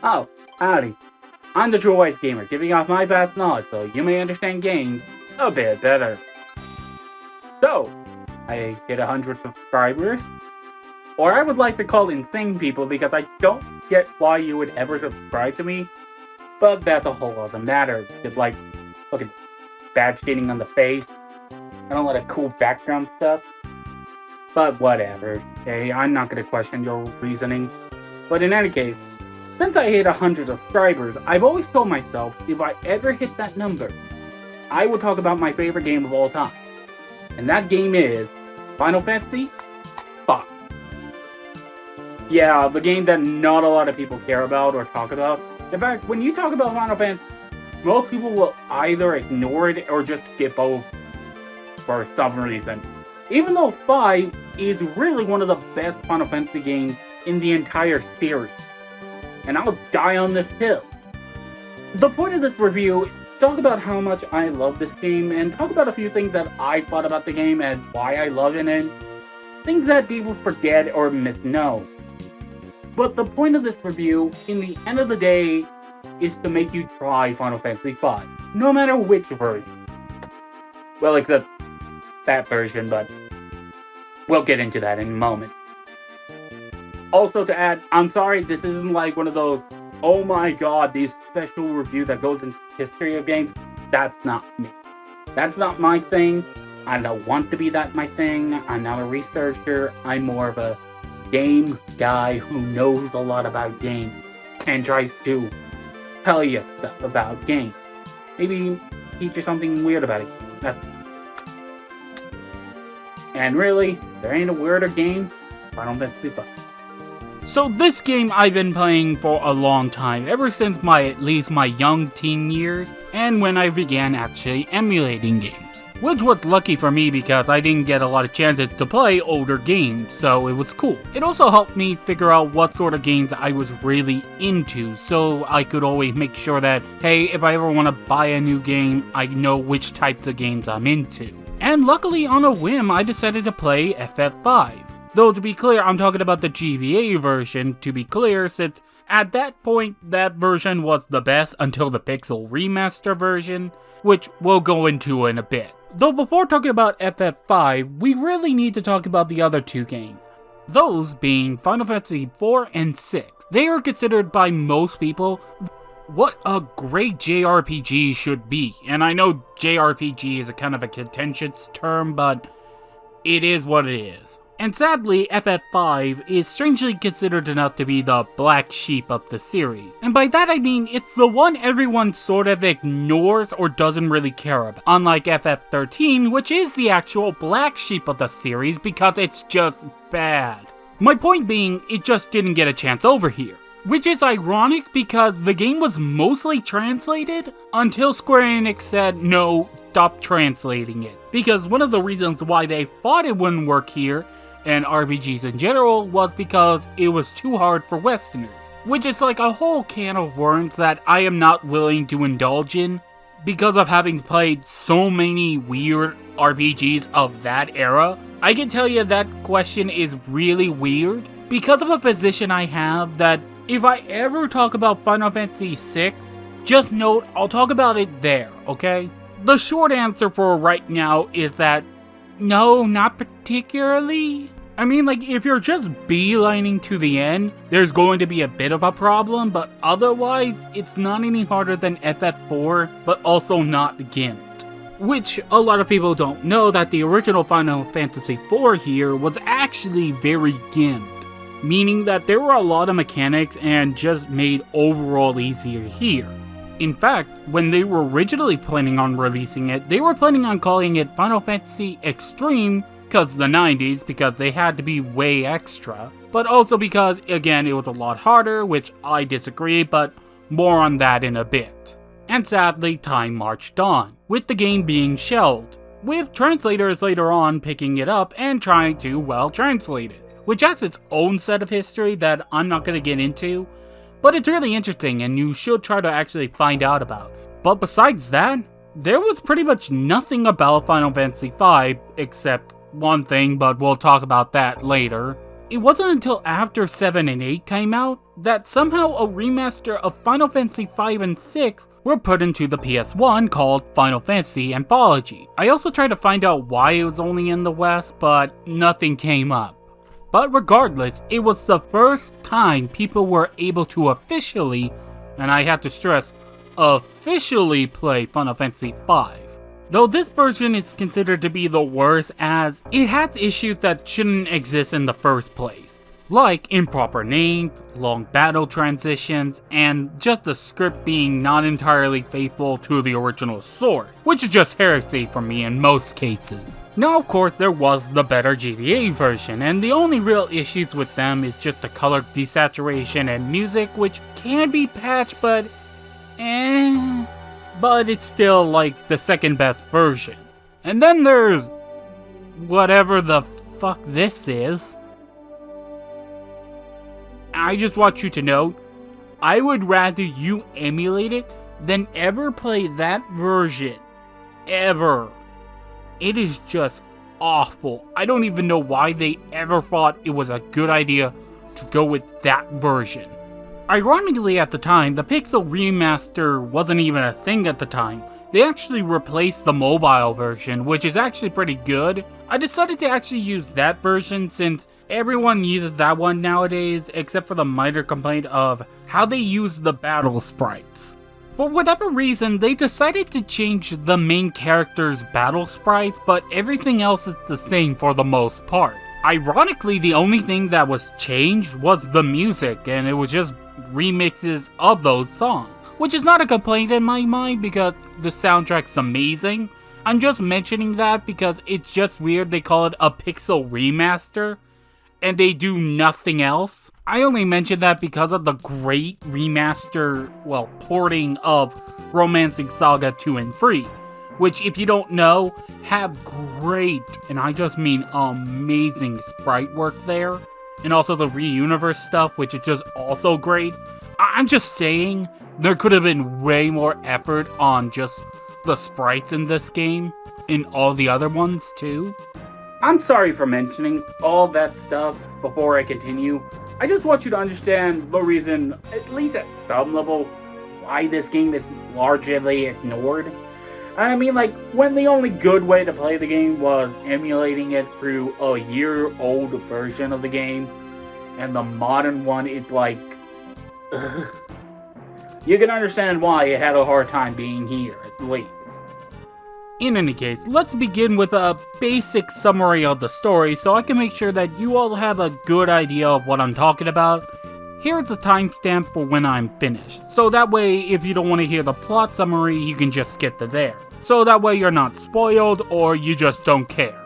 Oh, howdy. I'm the True Wise Gamer, giving off my vast knowledge so you may understand games a bit better. So, I hit 100 subscribers, or I would like to call insane people because I don't get why you would ever subscribe to me, but that's a whole other matter. Just like, look at bad shading on the face, I don't like cool background stuff, but whatever. Okay, I'm not gonna question your reasoning. But in any case, since I hit 100 subscribers, I've always told myself if I ever hit that number, I will talk about my favorite game of all time. And that game is Final Fantasy V. Yeah, the game that not a lot of people care about or talk about. In fact, when you talk about Final Fantasy, most people will either ignore it or just skip over for some reason. Even though 5 is really one of the best Final Fantasy games in the entire series. And I'll die on this hill. The point of this review is to talk about how much I love this game and talk about a few things that I thought about the game and why I love it and things that people forget or misknow. But the point of this review, in the end of the day, is to make you try Final Fantasy V, no matter which version. Well, except that version, but we'll get into that in a moment. Also to add, I'm sorry, this isn't like one of those, oh my god, these special review that goes into history of games. That's not me. That's not my thing. I don't want to be that my thing. I'm not a researcher. I'm more of a game guy who knows a lot about games and tries to tell you stuff about games. Maybe teach you something weird about it. And really, there ain't a weirder game. Final Fantasy V. So this game I've been playing for a long time, ever since at least my young teen years, and when I began actually emulating games. Which was lucky for me because I didn't get a lot of chances to play older games, so it was cool. It also helped me figure out what sort of games I was really into, so I could always make sure that, hey, if I ever want to buy a new game, I know which types of games I'm into. And luckily, on a whim, I decided to play FF5. Though to be clear, I'm talking about the GBA version, to be clear, since at that point, that version was the best until the Pixel Remaster version, which we'll go into in a bit. Though before talking about FF5, we really need to talk about the other two games. Those being Final Fantasy 4 and 6. They are considered by most people what a great JRPG should be. And I know JRPG is a kind of a contentious term, but it is what it is. And sadly, FF5 is strangely considered enough to be the black sheep of the series. And by that I mean, it's the one everyone sort of ignores or doesn't really care about. Unlike FF13, which is the actual black sheep of the series because it's just bad. My point being, it just didn't get a chance over here. Which is ironic because the game was mostly translated until Square Enix said, no, stop translating it. Because one of the reasons why they thought it wouldn't work here and RPGs in general was because it was too hard for Westerners. Which is like a whole can of worms that I am not willing to indulge in because of having played so many weird RPGs of that era. I can tell you that question is really weird because of a position I have that if I ever talk about Final Fantasy VI, just note I'll talk about it there, okay? The short answer for right now is that no, not particularly. I mean, like, if you're just beelining to the end, there's going to be a bit of a problem, but otherwise, it's not any harder than FF4, but also not gimped. Which, a lot of people don't know that the original Final Fantasy IV here was actually very gimped. Meaning that there were a lot of mechanics and just made overall easier here. In fact, when they were originally planning on releasing it, they were planning on calling it Final Fantasy Extreme, because the 90s, because they had to be way extra, but also because, again, it was a lot harder, which I disagree, but more on that in a bit. And sadly, time marched on, with the game being shelved, with translators later on picking it up and trying to, well, translate it. Which has its own set of history that I'm not going to get into, but it's really interesting and you should try to actually find out about. But besides that, there was pretty much nothing about Final Fantasy V except one thing, but we'll talk about that later. It wasn't until after 7 and 8 came out that somehow a remaster of Final Fantasy V and VI were put into the PS1 called Final Fantasy Anthology. I also tried to find out why it was only in the West, but nothing came up. But regardless, it was the first time people were able to officially, and I have to stress, officially play Final Fantasy V. Though this version is considered to be the worst as it has issues that shouldn't exist in the first place. Like improper names, long battle transitions, and just the script being not entirely faithful to the original source, which is just heresy for me in most cases. Now of course there was the better GBA version, and the only real issues with them is just the color desaturation and music, which can be patched, but it's still like the second best version. And then there's whatever the fuck this is. I just want you to know, I would rather you emulate it than ever play that version. Ever. It is just awful. I don't even know why they ever thought it was a good idea to go with that version. Ironically, at the time, the Pixel Remaster wasn't even a thing at the time. They actually replaced the mobile version, which is actually pretty good. I decided to actually use that version since everyone uses that one nowadays, except for the minor complaint of how they use the battle sprites. For whatever reason, they decided to change the main character's battle sprites, but everything else is the same for the most part. Ironically, the only thing that was changed was the music, and it was just remixes of those songs, which is not a complaint in my mind because the soundtrack's amazing. I'm just mentioning that because it's just weird they call it a Pixel Remaster and they do nothing else. I only mention that because of the great remaster, porting of Romancing Saga 2 and 3, which if you don't know, have great, and I just mean amazing sprite work there. And also the Re-Universe stuff, which is just also great. I'm just saying, there could have been way more effort on just the sprites in this game, in all the other ones too. I'm sorry for mentioning all that stuff before I continue. I just want you to understand the reason, at least at some level, why this game is largely ignored. And I mean, when the only good way to play the game was emulating it through a year-old version of the game, and the modern one is ugh. You can understand why it had a hard time being here, at least. In any case, let's begin with a basic summary of the story so I can make sure that you all have a good idea of what I'm talking about. Here's a timestamp for when I'm finished, so that way if you don't want to hear the plot summary, you can just skip to there. So that way you're not spoiled or you just don't care.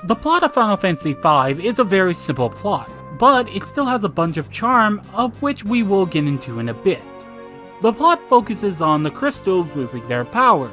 The plot of Final Fantasy V is a very simple plot, but it still has a bunch of charm, of which we will get into in a bit. The plot focuses on the crystals losing their power.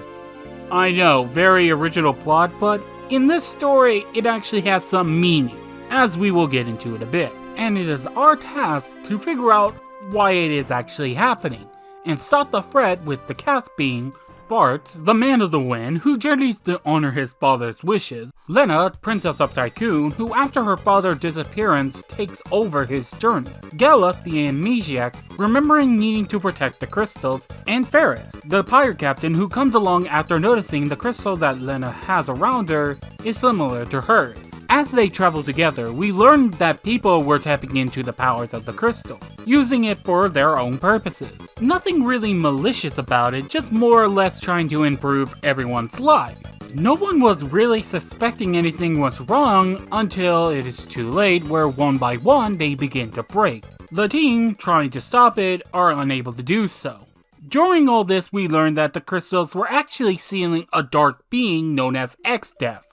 I know, very original plot, but in this story, it actually has some meaning, as we will get into in a bit. And it is our task to figure out why it is actually happening, and stop the threat with the cast being Bart, the man of the wind, who journeys to honor his father's wishes, Lena, Princess of Tycoon, who after her father's disappearance takes over his journey, Galuf, the amnesiac, remembering needing to protect the crystals, and Ferris, the pirate captain who comes along after noticing the crystal that Lena has around her is similar to hers. As they travel together, we learn that people were tapping into the powers of the crystal, using it for their own purposes. Nothing really malicious about it, just more or less trying to improve everyone's life. No one was really suspecting anything was wrong until it is too late, where one by one they begin to break. The team, trying to stop it, are unable to do so. During all this, we learn that the crystals were actually sealing a dark being known as X-Death,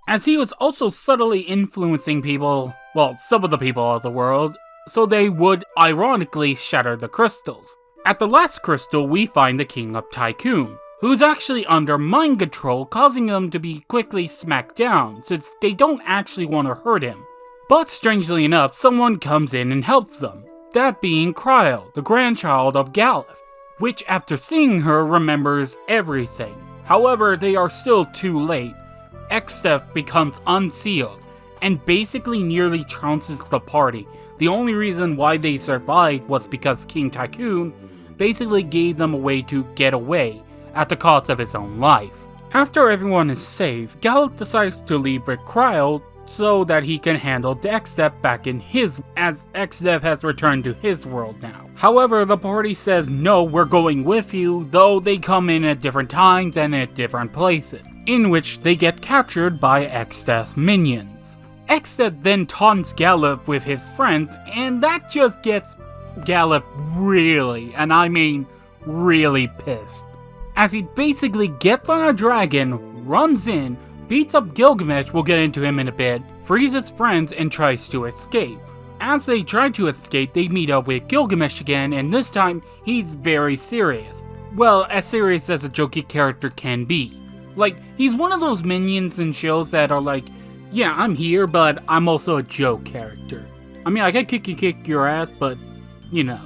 as he was also subtly influencing people, some of the people of the world, so they would ironically shatter the crystals. At the last crystal, we find the King of Tycoon, who's actually under mind control, causing them to be quickly smacked down, since they don't actually want to hurt him. But strangely enough, someone comes in and helps them, that being Cryo, the grandchild of Galuf, which after seeing her remembers everything. However, they are still too late. X-Death becomes unsealed, and basically nearly trounces the party, The only reason why they survived was because King Tycoon basically gave them a way to get away at the cost of his own life. After everyone is safe, Gallup decides to leave with Cryo so that he can handle the X-Dev back in his, as X-Dev has returned to his world now. However, the party says no, we're going with you, though they come in at different times and at different places, in which they get captured by X-Dev's minions. X-Dev then taunts Gallup with his friends, and that just gets Gallup really, and I mean really pissed, as he basically gets on a dragon, runs in, beats up Gilgamesh, we'll get into him in a bit, frees his friends, and tries to escape. As they try to escape, they meet up with Gilgamesh again, and this time, he's very serious. Well, as serious as a jokey character can be. Like, he's one of those minions in shows that are like, yeah, I'm here, but I'm also a joke character. I mean, I can kick your ass, but, you know.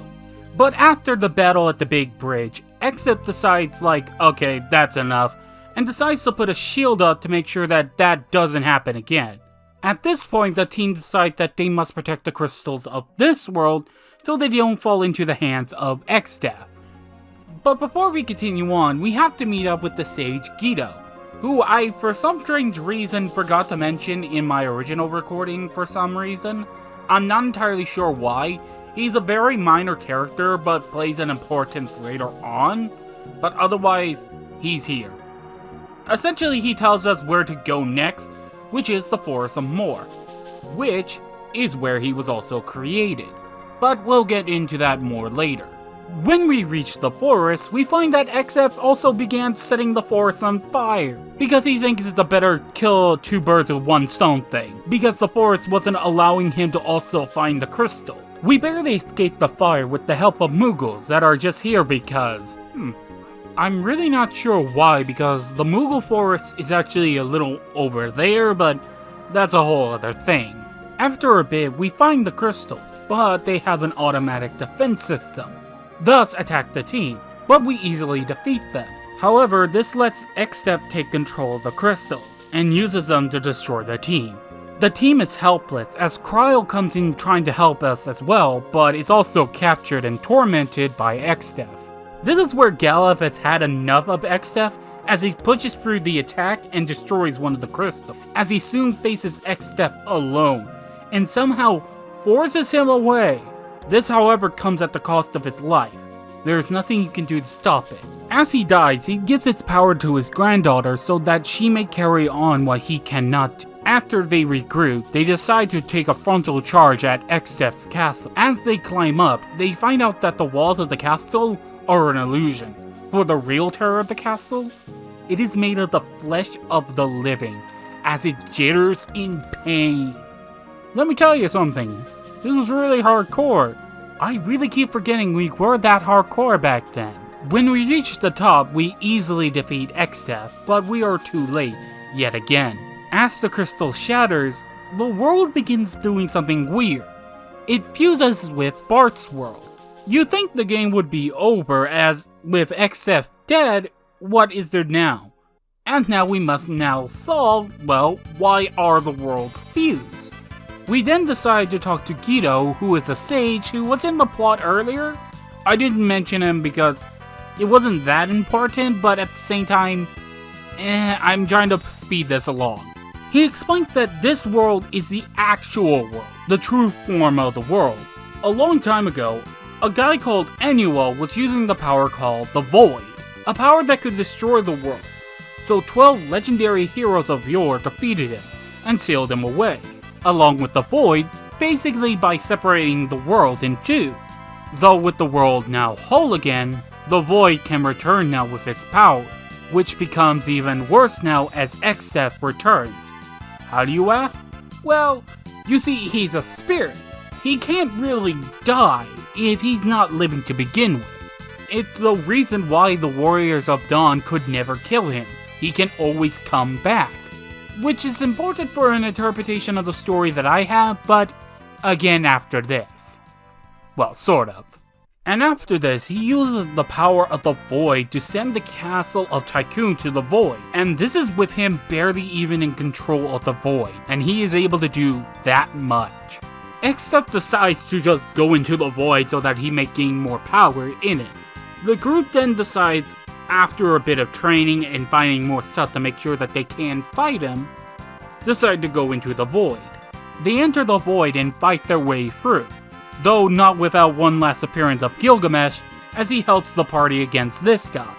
But after the battle at the big bridge, X-Dev decides like, okay, that's enough, and decides to put a shield up to make sure that that doesn't happen again. At this point, the team decides that they must protect the crystals of this world so they don't fall into the hands of X-Dev. But before we continue on, we have to meet up with the sage Guido, who I, for some strange reason, forgot to mention in my original recording for some reason. I'm not entirely sure why. He's a very minor character, but plays an importance later on, but otherwise, he's here. Essentially, he tells us where to go next, which is the Forest of Moor, which is where he was also created, but we'll get into that more later. When we reach the forest, we find that X-Dev also began setting the forest on fire, because he thinks it's a better kill two birds with one stone thing, because the forest wasn't allowing him to also find the crystal. We barely escaped the fire with the help of Mughals that are just here because, I'm really not sure why, because the Mughal forest is actually a little over there, but that's a whole other thing. After a bit, we find the crystal, but they have an automatic defense system, thus attack the team, but we easily defeat them. However, this lets X-Dev take control of the crystals, and uses them to destroy the team. The team is helpless, as Cryo comes in trying to help us as well, but is also captured and tormented by X-Dev. This is where Gallup has had enough of X-Dev, as he pushes through the attack and destroys one of the crystals, as he soon faces X-Dev alone, and somehow forces him away. This, however, comes at the cost of his life. There is nothing you can do to stop it. As he dies, he gives its power to his granddaughter so that she may carry on what he cannot do. After they regroup, they decide to take a frontal charge at X-Dev's castle. As they climb up, they find out that the walls of the castle are an illusion. For the real terror of the castle, it is made of the flesh of the living, as it jitters in pain. Let me tell you something, this was really hardcore. I really keep forgetting we were that hardcore back then. When we reach the top, we easily defeat X-Dev, but we are too late, yet again. As the crystal shatters, the world begins doing something weird. It fuses with Bart's world. You think the game would be over, as with X-Dev dead, what is there now? And now we must solve, well, why are the worlds fused? We then decide to talk to Guido, who is a sage who was in the plot earlier. I didn't mention him because it wasn't that important, but at the same time, I'm trying to speed this along. He explains that this world is the actual world, the true form of the world. A long time ago, a guy called Ennuo was using the power called the Void, a power that could destroy the world. So 12 legendary heroes of yore defeated him and sealed him away, along with the Void, basically by separating the world in two. Though with the world now whole again, the Void can return now with its power, which becomes even worse now as X-Dev returns. How do you ask? Well, you see, he's a spirit. He can't really die if he's not living to begin with. It's the reason why the Warriors of Dawn could never kill him. He can always come back. Which is important for an interpretation of the story that I have, but again after this. Well, sort of. And after this, he uses the power of the Void to send the castle of Tycoon to the Void. And this is with him barely even in control of the Void, and he is able to do that much. except decides to just go into the void so that he may gain more power in it. The group then decides, after a bit of training and finding more stuff to make sure that they can fight him, decide to go into the void. They enter the void and fight their way through, though not without one last appearance of Gilgamesh as he helps the party against this guy.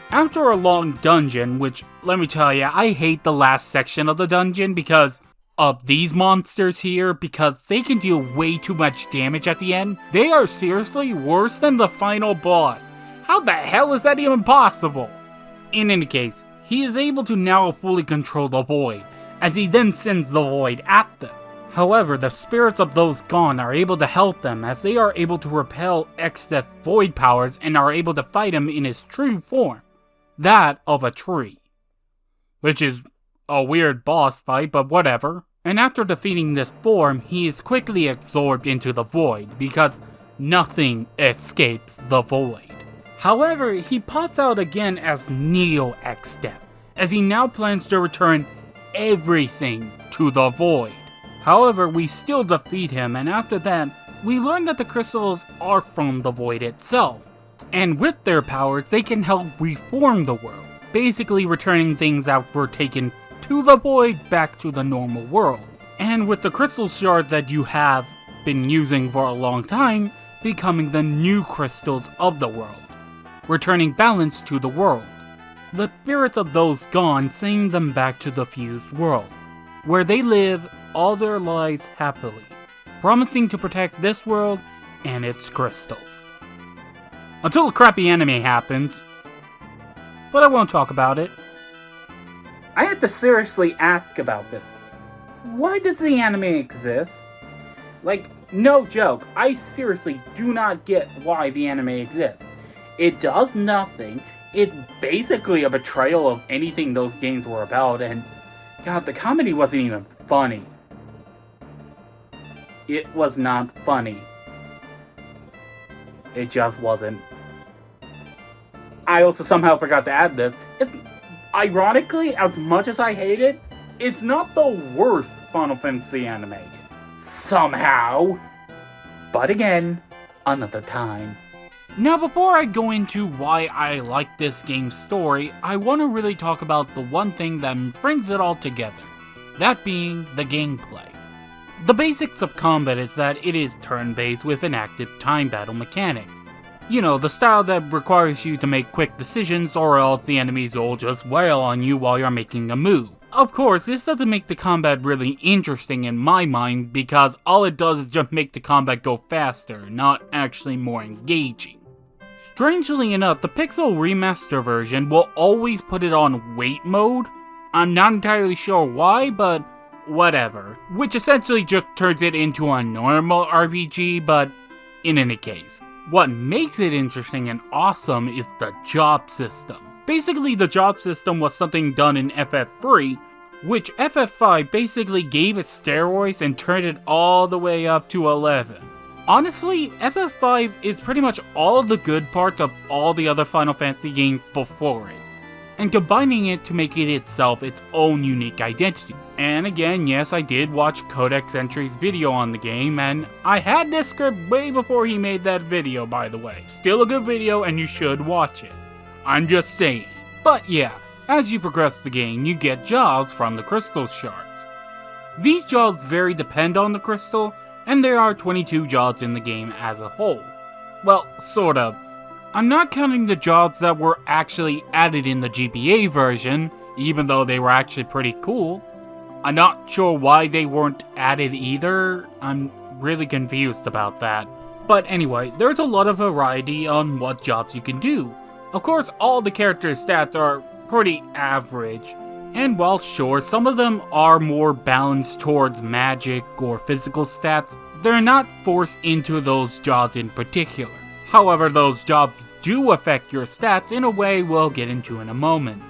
After a long dungeon, which, let me tell you, I hate the last section of the dungeon because of these monsters here, because they can deal way too much damage at the end. They are seriously worse than the final boss. How the hell is that even possible? In any case, he is able to now fully control the void, as he then sends the void at them. However, the spirits of those gone are able to help them, as they are able to repel excess void powers and are able to fight him in his true form, that of a tree. Which is a weird boss fight, but whatever. And after defeating this form, he is quickly absorbed into the void, because nothing escapes the void. However, he pops out again as Neo X-Step, as he now plans to return everything to the void. However, we still defeat him, and after that, we learn that the crystals are from the void itself. And with their powers, they can help reform the world, basically returning things that were taken to the void back to the normal world. And with the crystal shards that you have been using for a long time, becoming the new crystals of the world, returning balance to the world. The spirits of those gone send them back to the fused world, where they live all their lives happily, promising to protect this world and its crystals. Until a crappy anime happens, but I won't talk about it. I had to seriously ask about this. Why does the anime exist? Like, no joke, I seriously do not get why the anime exists. It does nothing, it's basically a betrayal of anything those games were about, and God, the comedy wasn't even funny. It was not funny. It just wasn't. I also somehow forgot to add this. It's, ironically, as much as I hate it, it's not the worst Final Fantasy anime. Somehow. But again, another time. Now, before I go into why I like this game's story, I want to really talk about the one thing that brings it all together. That being the gameplay. The basics of combat is that it is turn-based with an active time battle mechanic. You know, the style that requires you to make quick decisions or else the enemies will just wail on you while you're making a move. Of course, this doesn't make the combat really interesting in my mind because all it does is just make the combat go faster, not actually more engaging. Strangely enough, the Pixel Remaster version will always put it on wait mode. I'm not entirely sure why, but whatever. Which essentially just turns it into a normal RPG, but in any case. What makes it interesting and awesome is the job system. Basically, the job system was something done in FF3, which FF5 basically gave it steroids and turned it all the way up to 11. Honestly, FF5 is pretty much all the good parts of all the other Final Fantasy games before it, and combining it to make it itself its own unique identity. And again, yes, I did watch Codex Entry's video on the game, and I had this script way before he made that video, by the way. Still a good video, and you should watch it. I'm just saying. But yeah, as you progress the game, you get jobs from the crystal shards. These jobs vary depend on the crystal, and there are 22 jobs in the game as a whole. Well, sort of. I'm not counting the jobs that were actually added in the GBA version, even though they were actually pretty cool. I'm not sure why they weren't added either. I'm really confused about that. But anyway, there's a lot of variety on what jobs you can do. Of course, all the characters' stats are pretty average, and while sure, some of them are more balanced towards magic or physical stats, they're not forced into those jobs in particular. However, those jobs do affect your stats in a way we'll get into in a moment.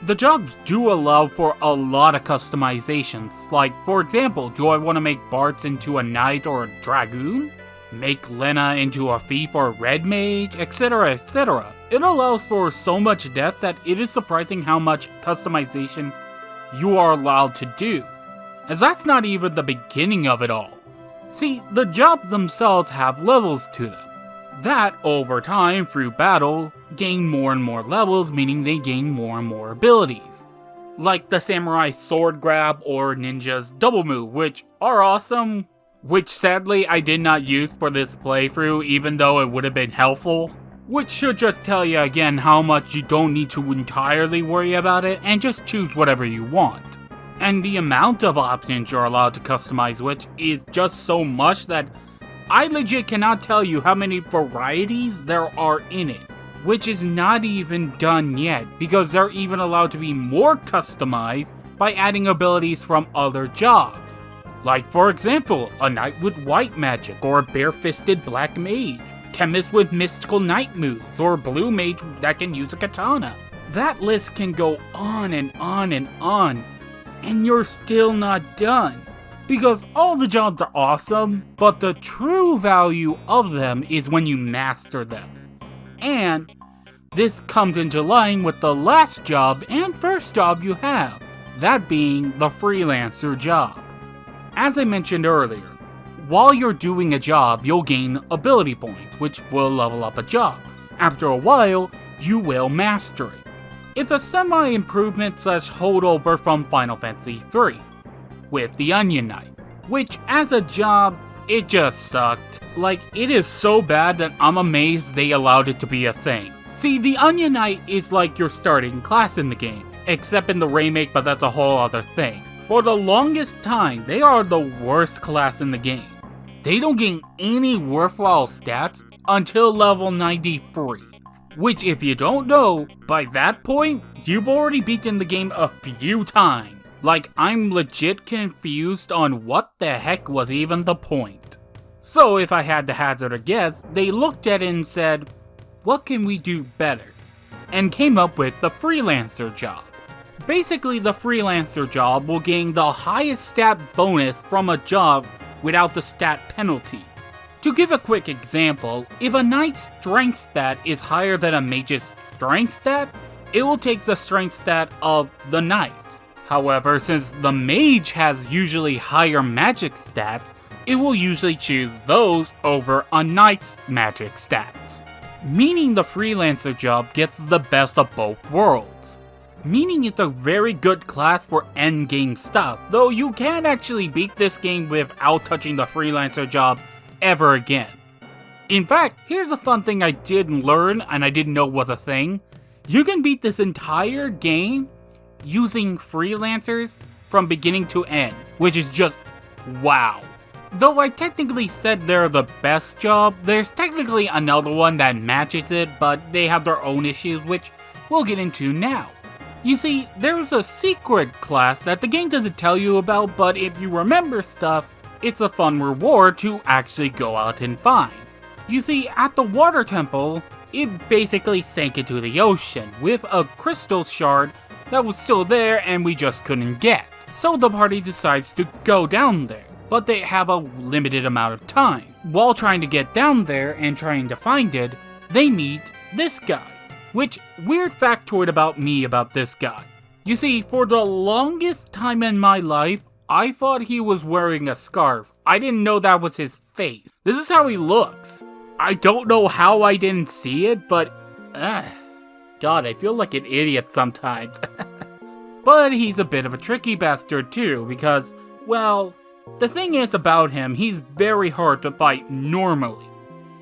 The jobs do allow for a lot of customizations, like for example, do I want to make Bartz into a knight or a dragoon? Make Lena into a thief or a red mage, etc, etc. It allows for so much depth that it is surprising how much customization you are allowed to do. As that's not even the beginning of it all. See, the jobs themselves have levels to them. That, over time, through battle, gain more and more levels, meaning they gain more and more abilities. Like the samurai sword grab or ninja's double move, which are awesome, which sadly I did not use for this playthrough even though it would have been helpful. Which should just tell you again how much you don't need to entirely worry about it and just choose whatever you want. And the amount of options you're allowed to customize which is just so much that I legit cannot tell you how many varieties there are in it. Which is not even done yet, because they're even allowed to be more customized by adding abilities from other jobs. Like for example, a knight with white magic, or a bare-fisted black mage, chemist with mystical knight moves, or a blue mage that can use a katana. That list can go on and on and on, and you're still not done. Because all the jobs are awesome, but the true value of them is when you master them. And this comes into line with the last job and first job you have, that being the freelancer job. As I mentioned earlier, while you're doing a job, you'll gain ability points, which will level up a job. After a while, you will master it. It's a semi-improvement / holdover from Final Fantasy III, with the Onion Knight, which as a job, it just sucked. Like, it is so bad that I'm amazed they allowed it to be a thing. See, the Onion Knight is like your starting class in the game, except in the remake, but that's a whole other thing. For the longest time, they are the worst class in the game. They don't gain any worthwhile stats until level 93. Which, if you don't know, by that point, you've already beaten the game a few times. Like, I'm legit confused on what the heck was even the point. So if I had to hazard a guess, they looked at it and said, what can we do better? And came up with the freelancer job. Basically, the freelancer job will gain the highest stat bonus from a job without the stat penalty. To give a quick example, if a knight's strength stat is higher than a mage's strength stat, it will take the strength stat of the knight. However, since the mage has usually higher magic stats, it will usually choose those over a knight's magic stats. Meaning the freelancer job gets the best of both worlds. Meaning it's a very good class for endgame stuff, though you can't actually beat this game without touching the freelancer job ever again. In fact, here's a fun thing I did learn and I didn't know was a thing. You can beat this entire game using freelancers from beginning to end, which is just wow. Though I technically said they're the best job, there's technically another one that matches it, but they have their own issues, which we'll get into now. You see, there's a secret class that the game doesn't tell you about, but if you remember stuff, it's a fun reward to actually go out and find. You see, at the water temple, it basically sank into the ocean with a crystal shard that was still there and we just couldn't get. So the party decides to go down there, but they have a limited amount of time. While trying to get down there and trying to find it, they meet this guy. Which, weird factoid about me about this guy. You see, for the longest time in my life, I thought he was wearing a scarf. I didn't know that was his face. This is how he looks. I don't know how I didn't see it, but God, I feel like an idiot sometimes. But he's a bit of a tricky bastard too, because, well, the thing is about him, he's very hard to fight normally.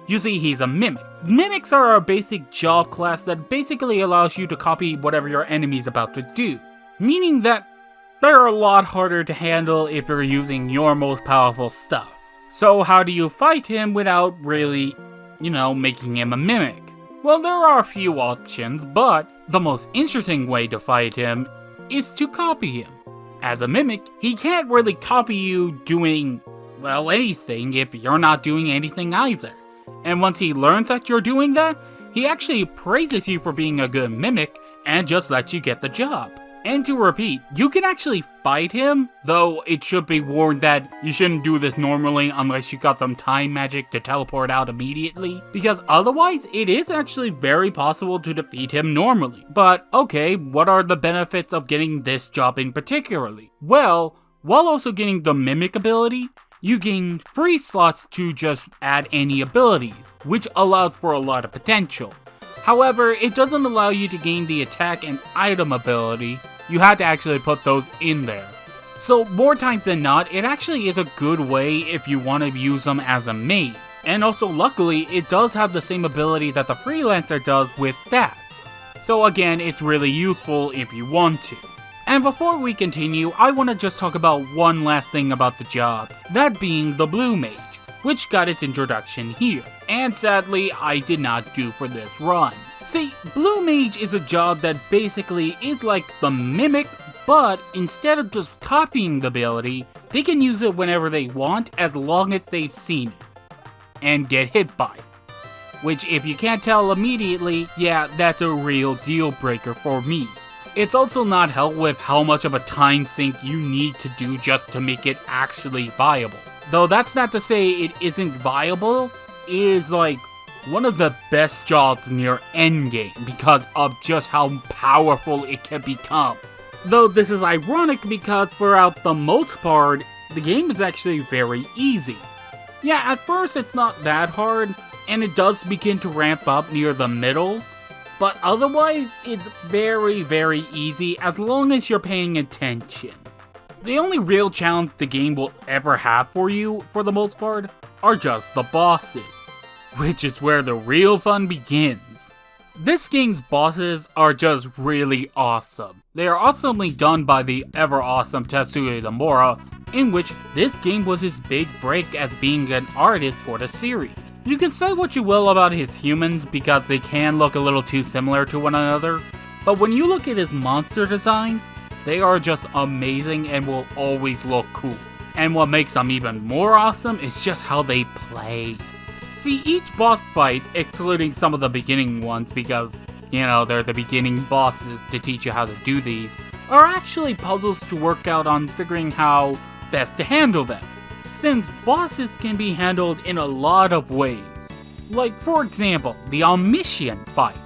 You see, he's a mimic. Mimics are a basic job class that basically allows you to copy whatever your enemy's about to do. Meaning that they're a lot harder to handle if you're using your most powerful stuff. So how do you fight him without really, making him a mimic? Well, there are a few options, but the most interesting way to fight him is to copy him. As a mimic, he can't really copy you doing, well, anything if you're not doing anything either. And once he learns that you're doing that, he actually praises you for being a good mimic and just lets you get the job. And to repeat, you can actually fight him, though it should be warned that you shouldn't do this normally unless you got some time magic to teleport out immediately, because otherwise it is actually very possible to defeat him normally. But okay, what are the benefits of getting this job in particularly? Well, while also getting the mimic ability, You gain free slots to just add any abilities, which allows for a lot of potential. However, it doesn't allow you to gain the attack and item ability. You had to actually put those in there. So more times than not, it actually is a good way if you want to use them as a main. And also luckily, it does have the same ability that the freelancer does with stats. So again, it's really useful if you want to. And before we continue, I want to just talk about one last thing about the jobs, that being the Blue Mage, which got its introduction here, and sadly I did not do for this run. See, Blue Mage is a job that basically is like the Mimic, but instead of just copying the ability, they can use it whenever they want as long as they've seen it, and get hit by it. Which if you can't tell immediately, yeah, that's a real deal breaker for me. It's also not helped with how much of a time sink you need to do just to make it actually viable. Though that's not to say it isn't viable, it is like one of the best jobs near endgame because of just how powerful it can become. Though this is ironic because throughout the most part, the game is actually very easy. Yeah, at first it's not that hard, and it does begin to ramp up near the middle, but otherwise it's very easy as long as you're paying attention. The only real challenge the game will ever have for you, for the most part, are just the bosses, which is where the real fun begins. This game's bosses are just really awesome. They are awesomely done by the ever-awesome Tetsuya Nomura, in which this game was his big break as being an artist for the series. You can say what you will about his humans because they can look a little too similar to one another, but when you look at his monster designs, they are just amazing and will always look cool. And what makes them even more awesome is just how they play. See, each boss fight, excluding some of the beginning ones because, you know, they're the beginning bosses to teach you how to do these, are actually puzzles to work out on figuring how best to handle them, since bosses can be handled in a lot of ways. Like, for example, the Omniscient fight.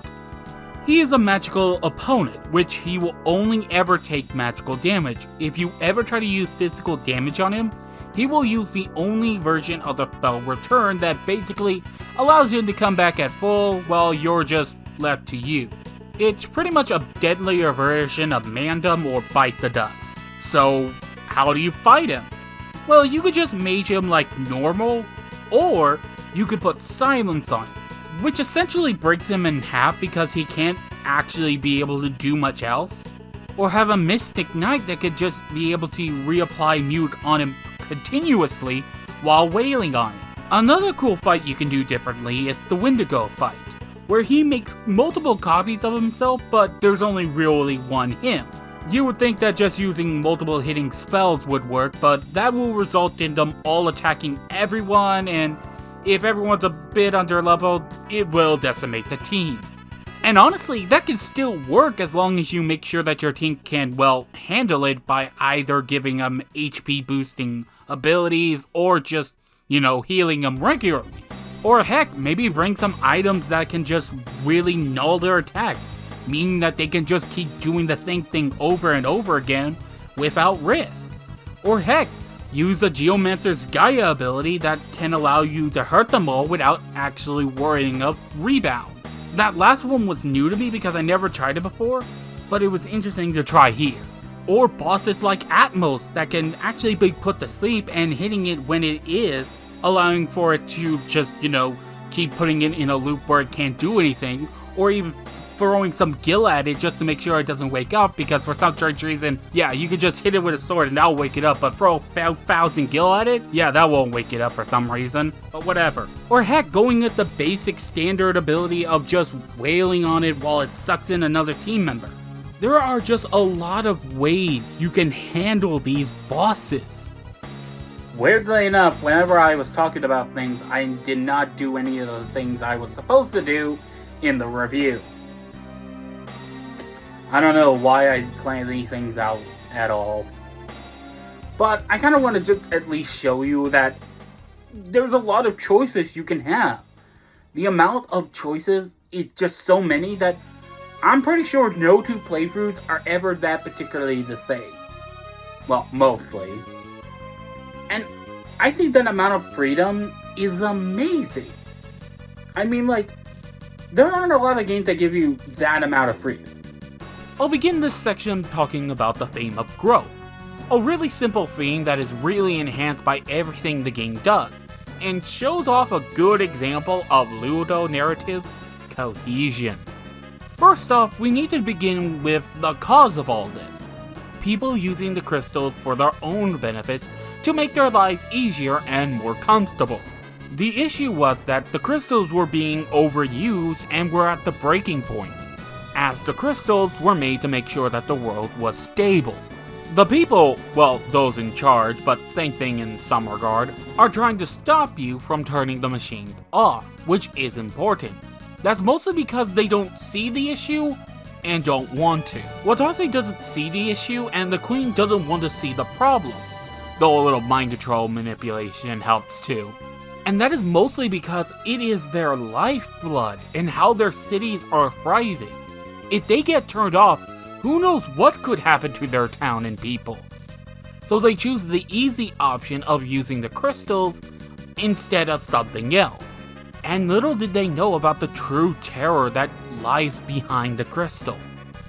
He is a magical opponent, which he will only ever take magical damage. If you ever try to use physical damage on him, he will use the only version of the spell return that basically allows him to come back at full while you're just left to you. It's pretty much a deadlier version of Mandem or Bite the Dust. So, how do you fight him? Well, you could just mage him like normal, or you could put silence on him, which essentially breaks him in half because he can't actually be able to do much else. Or have a Mystic Knight that could just be able to reapply mute on him continuously while wailing on it. Another cool fight you can do differently is the Wendigo fight, where he makes multiple copies of himself, but there's only really one him. You would think that just using multiple hitting spells would work, but that will result in them all attacking everyone, and if everyone's a bit underleveled, it will decimate the team. And honestly, that can still work as long as you make sure that your team can, well, handle it by either giving them HP boosting abilities or just, you know, healing them regularly. Or heck, maybe bring some items that can just really null their attack, meaning that they can just keep doing the same thing over and over again without risk. Or heck, use a Geomancer's Gaia ability that can allow you to hurt them all without actually worrying of rebound. That last one was new to me because I never tried it before, but it was interesting to try here. Or bosses like Atmos that can actually be put to sleep and hitting it when it is, allowing for it to just, you know, keep putting it in a loop where it can't do anything, or even throwing some gil at it just to make sure it doesn't wake up, because for some strange reason, yeah, you could just hit it with a sword and that'll wake it up, but throw 1,000 gil at it? Yeah, that won't wake it up for some reason, but whatever. Or heck, going with the basic standard ability of just wailing on it while it sucks in another team member. There are just a lot of ways you can handle these bosses. Weirdly enough, whenever I was talking about things, I did not do any of the things I was supposed to do in the review. I don't know why I plan these things out at all. But I kind of want to just at least show you that there's a lot of choices you can have. The amount of choices is just so many that I'm pretty sure no two playthroughs are ever that particularly the same. Well, mostly. And I think that amount of freedom is amazing. I mean, like, there aren't a lot of games that give you that amount of freedom. I'll begin this section talking about the theme of growth. A really simple theme that is really enhanced by everything the game does, and shows off a good example of ludonarrative cohesion. First off, we need to begin with the cause of all this. People using the crystals for their own benefits to make their lives easier and more comfortable. The issue was that the crystals were being overused and were at the breaking point, as the crystals were made to make sure that the world was stable. The people, well, those in charge, but same thing in some regard, are trying to stop you from turning the machines off, which is important. That's mostly because they don't see the issue and don't want to. Watase doesn't see the issue and the Queen doesn't want to see the problem, though a little mind control manipulation helps too. And that is mostly because it is their lifeblood and how their cities are thriving. If they get turned off, who knows what could happen to their town and people. So they choose the easy option of using the crystals instead of something else. And little did they know about the true terror that lies behind the crystal.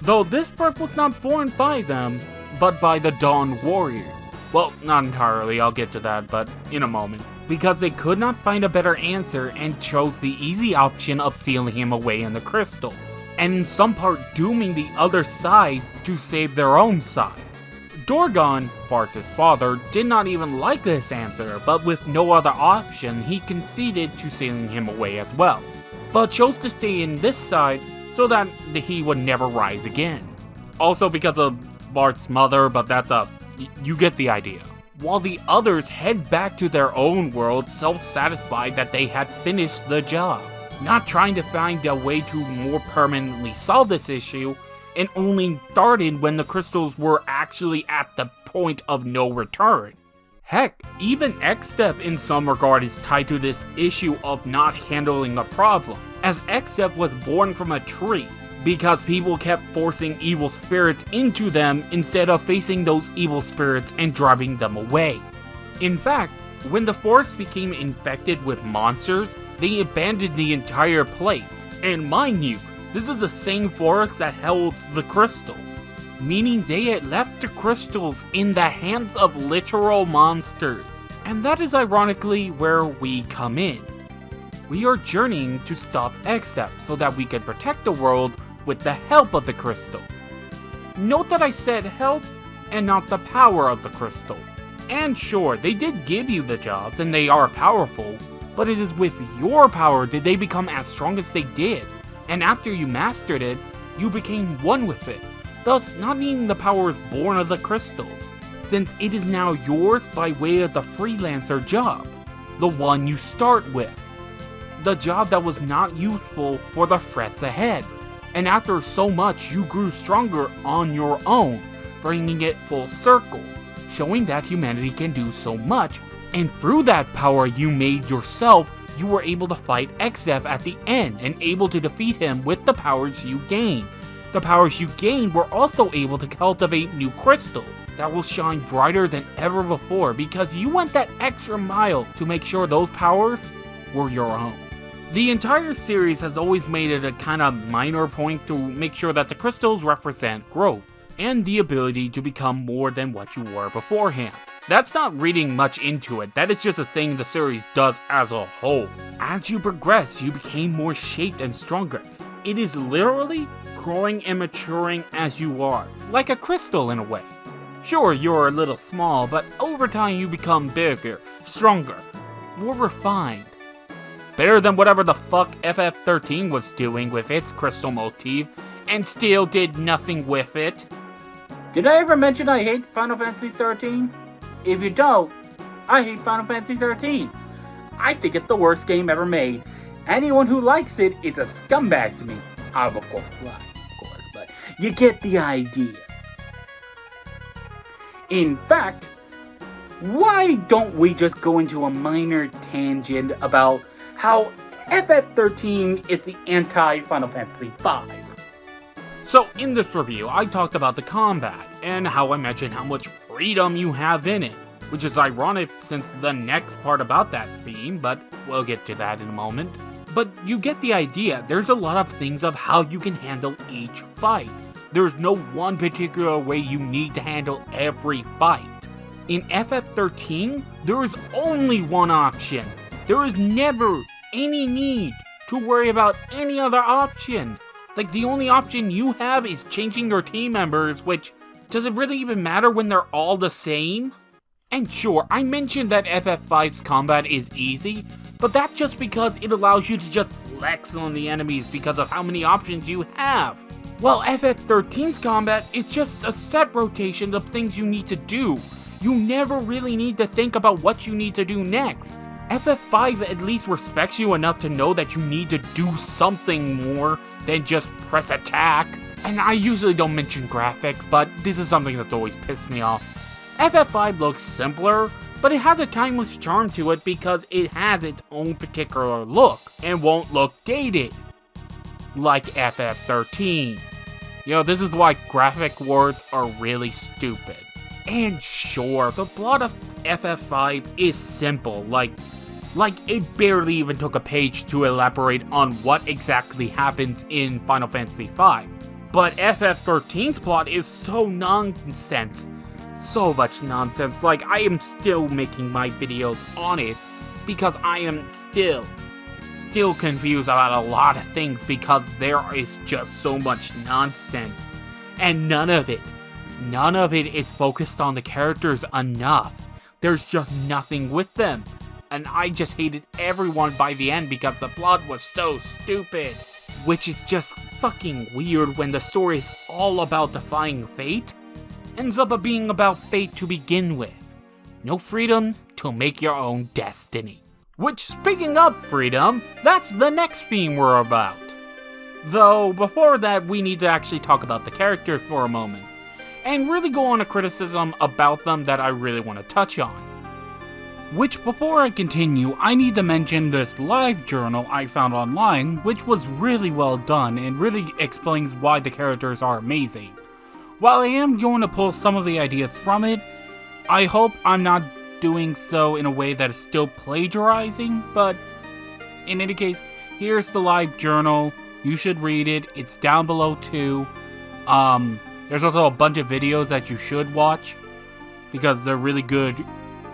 Though this part was not born by them, but by the Dawn Warriors. Well, not entirely, I'll get to that, but in a moment. Because they could not find a better answer and chose the easy option of sealing him away in the crystal, and in some part dooming the other side to save their own side. Dorgon, Bartz's father, did not even like this answer, but with no other option, he conceded to sealing him away as well, but chose to stay in this side so that he would never rise again. Also because of Bart's mother, but you get the idea. While the others head back to their own world self-satisfied that they had finished the job, not trying to find a way to more permanently solve this issue, and only started when the crystals were actually at the point of no return. Heck, even X-Step in some regard is tied to this issue of not handling a problem, as X-Step was born from a tree, because people kept forcing evil spirits into them instead of facing those evil spirits and driving them away. In fact, when the forest became infected with monsters, they abandoned the entire place, and mind you, this is the same forest that held the crystals, meaning they had left the crystals in the hands of literal monsters. And that is ironically where we come in. We are journeying to stop X-Step so that we can protect the world with the help of the crystals. Note that I said help and not the power of the crystal. And sure, they did give you the jobs and they are powerful, but it is with your power that they become as strong as they did. And after you mastered it, you became one with it, thus not needing the powers born of the crystals, since it is now yours by way of the freelancer job, the one you start with. The job that was not useful for the threats ahead. And after so much, you grew stronger on your own, bringing it full circle, showing that humanity can do so much, and through that power you made yourself, you were able to fight X-Step at the end and able to defeat him with the powers you gained. The powers you gained were also able to cultivate new crystals that will shine brighter than ever before because you went that extra mile to make sure those powers were your own. The entire series has always made it a kind of minor point to make sure that the crystals represent growth and the ability to become more than what you were beforehand. That's not reading much into it, that is just a thing the series does as a whole. As you progress, you became more shaped and stronger. It is literally growing and maturing as you are, like a crystal in a way. Sure, you're a little small, but over time you become bigger, stronger, more refined. Better than whatever the fuck FF13 was doing with its crystal motif, and still did nothing with it. Did I ever mention I hate Final Fantasy 13? If you don't, I hate Final Fantasy 13. I think it's the worst game ever made. Anyone who likes it is a scumbag to me. I'm of course lying, of course, but you get the idea. In fact, why don't we just go into a minor tangent about how FF13 is the anti-Final Fantasy V? So in this review, I talked about the combat, and how I mentioned how much freedom you have in it. which is ironic since the next part about that theme, but we'll get to that in a moment. But you get the idea, there's a lot of things of how you can handle each fight. There's no one particular way you need to handle every fight. In FF13, there is only one option. There is never any need to worry about any other option. Like, the only option you have is changing your team members, which, does it really even matter when they're all the same? And sure, I mentioned that FF5's combat is easy, but that's just because it allows you to just flex on the enemies because of how many options you have. While FF13's combat is just a set rotation of things you need to do. You never really need to think about what you need to do next. FF5 at least respects you enough to know that you need to do something more than just press attack. And I usually don't mention graphics, but this is something that's always pissed me off. FF5 looks simpler, but it has a timeless charm to it because it has its own particular look and won't look dated, like FF13. You know, this is why graphic wars are really stupid. And sure, the plot of FF5 is simple, like it barely even took a page to elaborate on what exactly happens in Final Fantasy V. But FF13's plot is so nonsense. So much nonsense. Like, I am still making my videos on it because I am still confused about a lot of things because there is just so much nonsense. And none of it is focused on the characters enough. There's just nothing with them. And I just hated everyone by the end because the plot was so stupid. Which is just fucking weird when the story is all about defying fate. Ends up being about fate to begin with. No freedom to make your own destiny. Which, speaking of freedom, that's the next theme we're about. Though, before that, we need to actually talk about the characters for a moment. And really go on a criticism about them that I really want to touch on. Which, before I continue, I need to mention this live journal I found online, which was really well done and really explains why the characters are amazing. While I am going to pull some of the ideas from it, I hope I'm not doing so in a way that is still plagiarizing, but in any case, here's the live journal. You should read it. It's down below too. There's also a bunch of videos that you should watch because they're really good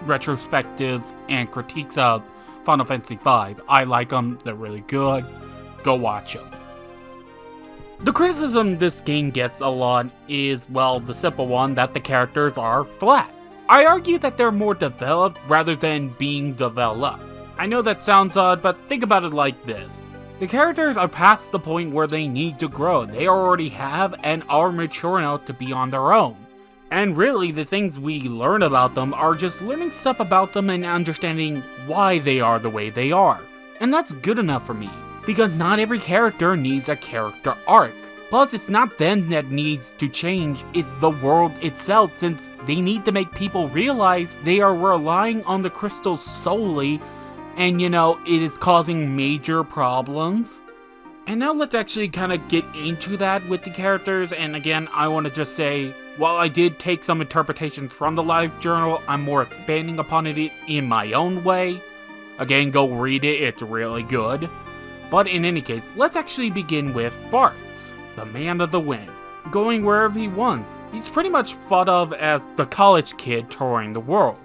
retrospectives and critiques of Final Fantasy V. I like them. They're really good. Go watch them. The criticism this game gets a lot is, well, the simple one that the characters are flat. I argue that they're more developed rather than being developed. I know that sounds odd, but think about it like this. The characters are past the point where they need to grow. They already have and are mature enough to be on their own. And really, the things we learn about them are just learning stuff about them and understanding why they are the way they are. And that's good enough for me, because not every character needs a character arc. Plus, it's not them that needs to change, it's the world itself, since they need to make people realize they are relying on the crystals solely, and you know, it is causing major problems. And now let's actually kind of get into that with the characters, and again, I want to just say, while I did take some interpretations from the live journal, I'm more expanding upon it in my own way. Again, go read it, it's really good. But in any case, let's actually begin with Bart, the man of the wind, going wherever he wants. He's pretty much thought of as the college kid touring the world.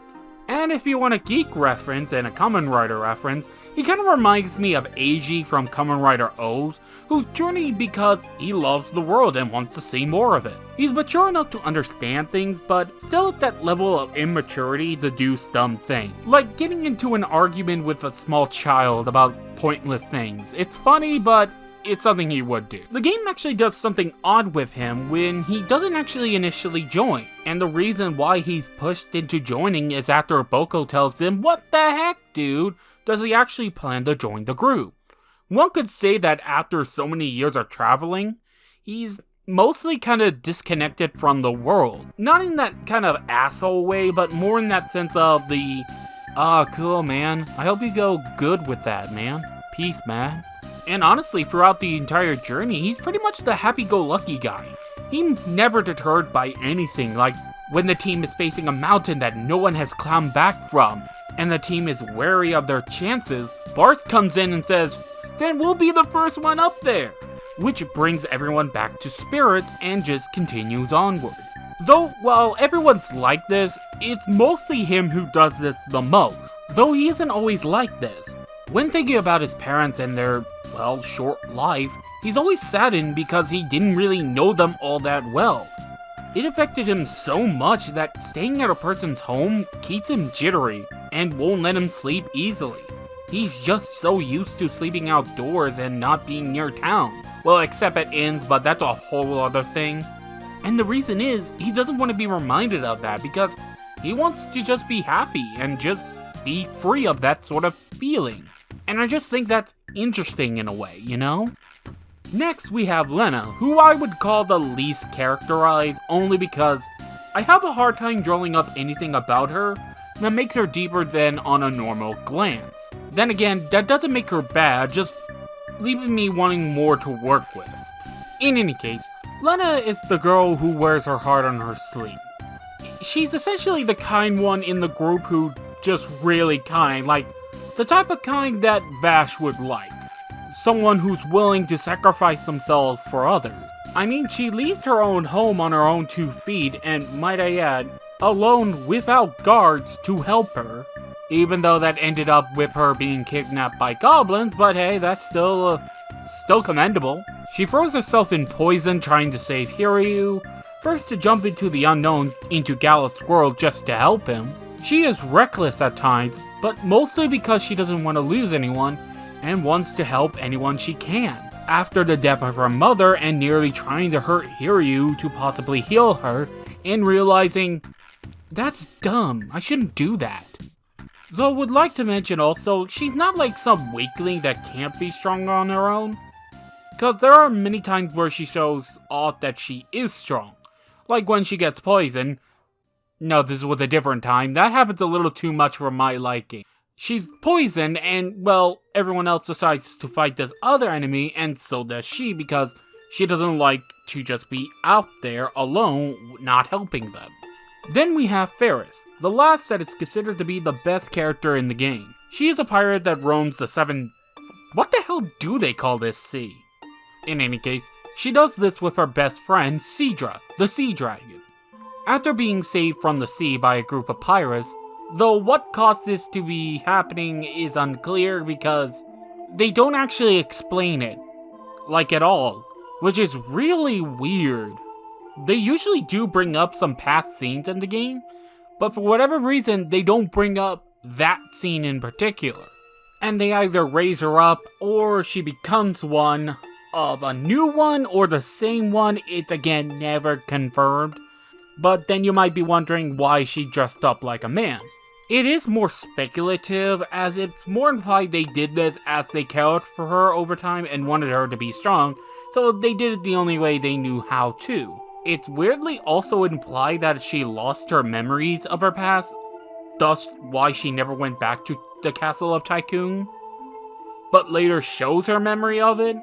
And if you want a geek reference and a Kamen Rider reference, he kind of reminds me of Eiji from Kamen Rider O's, who journeyed because he loves the world and wants to see more of it. He's mature enough to understand things, but still at that level of immaturity to do dumb things. Like getting into an argument with a small child about pointless things. It's funny, but it's something he would do. The game actually does something odd with him when he doesn't actually initially join, and the reason why he's pushed into joining is after Boko tells him, "What the heck, dude? Does he actually plan to join the group?" One could say that after so many years of traveling, he's mostly kind of disconnected from the world. Not in that kind of asshole way, but more in that sense of the, cool man, I hope you go good with that, man. Peace, man. And honestly, throughout the entire journey, he's pretty much the happy-go-lucky guy. He's never deterred by anything, like When the team is facing a mountain that no one has climbed back from, and the team is wary of their chances, Barth comes in and says, "Then we'll be the first one up there," which brings everyone back to spirits and just continues onward. Though, while everyone's like this, it's mostly him who does this the most, though he isn't always like this. When thinking about his parents and their, well, short life, he's always saddened because he didn't really know them all that well. It affected him so much that staying at a person's home keeps him jittery and won't let him sleep easily. He's just so used to sleeping outdoors and not being near towns. Well, except at inns, but that's a whole other thing. And the reason is, he doesn't want to be reminded of that because he wants to just be happy and just be free of that sort of feeling. And I just think that's interesting in a way, you know? Next, we have Lena, who I would call the least characterized only because I have a hard time drawing up anything about her that makes her deeper than on a normal glance. Then again, that doesn't make her bad, just leaving me wanting more to work with. In any case, Lena is the girl who wears her heart on her sleeve. She's essentially the kind one in the group who just really kind, like the type of kind that Vash would like. Someone who's willing to sacrifice themselves for others. I mean, she leaves her own home on her own 2 feet, and might I add, alone without guards to help her. Even though that ended up with her being kidnapped by goblins, but hey, that's still commendable. She throws herself in poison trying to save Hiryu, first to jump into the unknown into Gallup's world just to help him. She is reckless at times, but mostly because she doesn't want to lose anyone, and wants to help anyone she can. After the death of her mother and nearly trying to hurt Hiryu to possibly heal her, and realizing, that's dumb, I shouldn't do that. Though would like to mention also, she's not like some weakling that can't be strong on her own. Cause there are many times where she shows off that she is strong. Like when she gets poisoned. No, this was a different time, that happens a little too much for my liking. She's poisoned and, well, everyone else decides to fight this other enemy, and so does she because she doesn't like to just be out there alone, not helping them. Then we have Ferris, the last that is considered to be the best character in the game. She is a pirate that roams the 7... What the hell do they call this sea? In any case, she does this with her best friend, Sidra, the Sea Dragon. After being saved from the sea by a group of pirates, though what caused this to be happening is unclear because they don't actually explain it, like at all, which is really weird. They usually do bring up some past scenes in the game, but for whatever reason they don't bring up that scene in particular. And they either raise her up or she becomes one of a new one or the same one, it's again never confirmed. But then you might be wondering why she dressed up like a man. It is more speculative, as it's more implied they did this as they cared for her over time and wanted her to be strong, so they did it the only way they knew how to. It's weirdly also implied that she lost her memories of her past, thus why she never went back to the Castle of Tycoon, but later shows her memory of it.